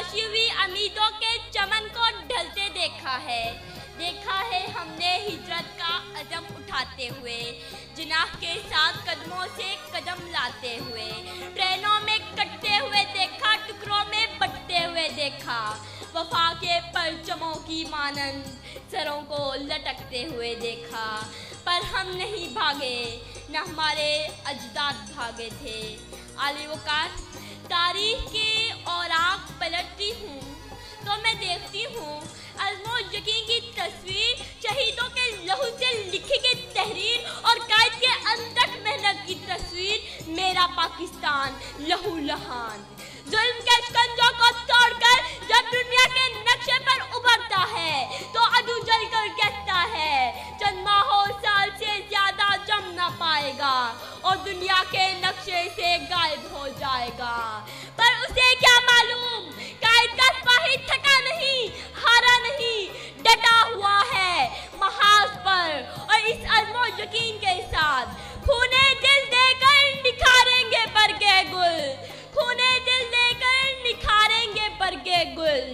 तराशी हुई उम्मीदों के चमन को ढलते देखा है हमने हिजरत का अज़म उठाते हुए, जिनाह के साथ कदमों से कदम लाते हुए, ट्रेनों में कटते हुए देखा, टुकड़ों में बटते हुए देखा, वफा के परचमों की मानंद सरों को लटकते हुए देखा। पर हम नहीं भागे, न हमारे अजदाद भागे थे। आले वक़ार तारीख के औराक पलटती हूँ तो मैं देखती हूँ अज़्मो यकीन की तस्वीर, शहीदों के लहू से लिखी गई तहरीर और कायद के अनथक मेहनत की तस्वीर। मेरा पाकिस्तान लहू लहान जुल्म के शिकंजों को तोड़कर जब दुनिया के नक्शे पर उभरता है तो अदू जलकर कहता है चंद माहों साल से ज्यादा जम ना पाएगा और दुनिया के नक्शे से गायब हो जाएगा। पर उसे क्या मालूम, कायद का सिपाही थका नहीं, हारा नहीं, डटा हुआ है महाज पर और इस अज़्मो यकीन के साथ खूने दिल देकर निखारेंगे बरगे गुल, खूने दिल देकर निखारेंगे बरगे गुल।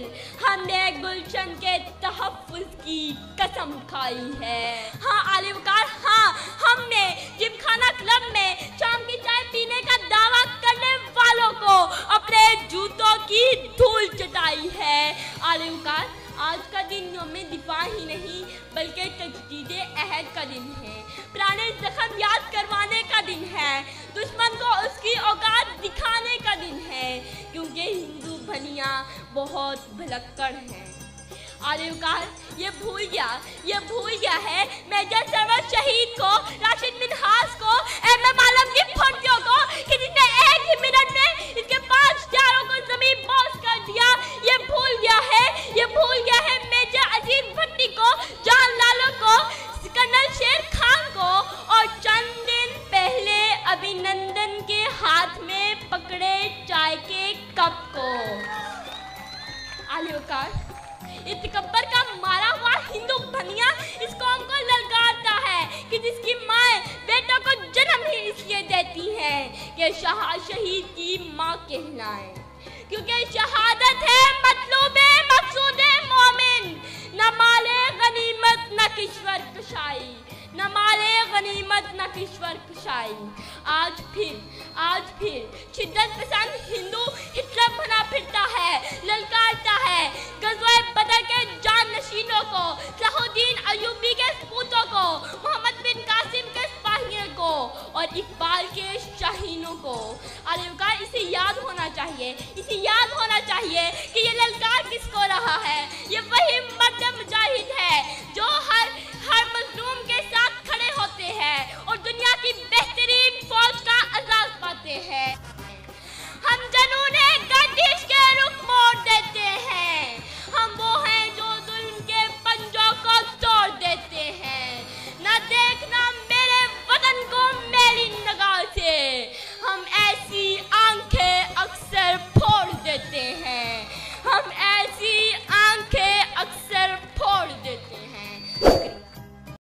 हमने गुलशन के तहफ़्फ़ुज़ की कसम खाई है। हाँ आले वक़ार, हाँ हमने जिमखाना क्लब में शाम की चाय पीने का दावा करने वालों को अपने जूतों की धूल चटाई है। आले वक़ार, आज का दिन यौम दिफा ही नहीं बल्कि तजदीदे अहद का दिन है। पुराने जख्म याद करवाने का दिन है, दुश्मन को उसकी औकात दिखाने का दिन है, क्योंकि हिंदू भनिया बहुत भुलक्कड़ हैं। आले वक़ार, ये भूल गया है मेजर सरवर शहीद को, राशिद मिन्हास को, एमएम आलम की फौजियों को कि जिसने एक ही मिनट में इसके 5 हथियारों को जमीन बोस कर दिया। ये भूल गया है मेजर अजीम भट्टी को, जान लालो को, कर्नल शेर खान को और चंद दिन पहले अभिनंदन के हाथ में पकड़े चाय के कप को। आले वक़ार, इस तकब्बर का मारा हुआ हिंदू बनिया इस कौम को ललकारता है कि जिसकी माँ बेटों को जन्म ही इसलिए देती है कि शहीद की माँ कहलाएं, क्योंकि शहादत है मतलूबे मकसूदे मोमिन, न माले गनीमत न किश्वर कुशाई, न माले गनीमत न किश्वर कुशाई। आज फिर शिद्दत पसंद हिंदू हिटलर बना फिरता